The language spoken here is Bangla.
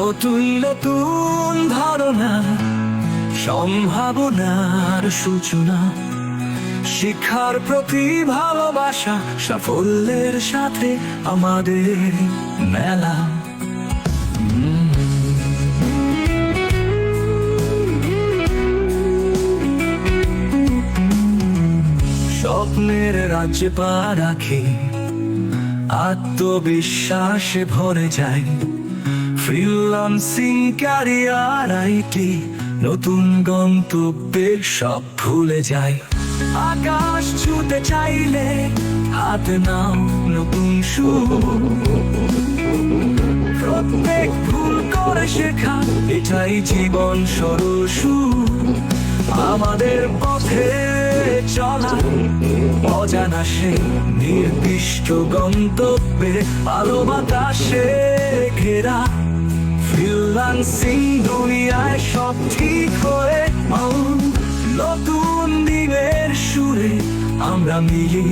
নতুন নতুন ধারণা, সম্ভাবনার সূচনা, শিক্ষার প্রতি ভালোবাসা, সাফল্যের সাথে আমাদের মেলা। স্বপ্নের রাজ্যে পা রাখি, আত্মবিশ্বাসে ভরে যায়। ফ্রিল্যান্সিং, ক্যারিয়ার, আইটি, নতুন গন্তব্যের সব ভুলে যায়। আকাশ ছুঁতে চাইলে হাতে নাও নতুন শুরু। প্রত্যেক ভুল করে শেখা, এটাই জীবন শুরু। আমাদের পথে চলা, অজানা সে নির্দিষ্ট গন্তব্যে, আলো বাতাসে ঘেরা। ফ্রিল্যান্সিং দুনিয়ায় সব ঠিক হয়ে, নতুন দিনের সুরে আমরা মিলি।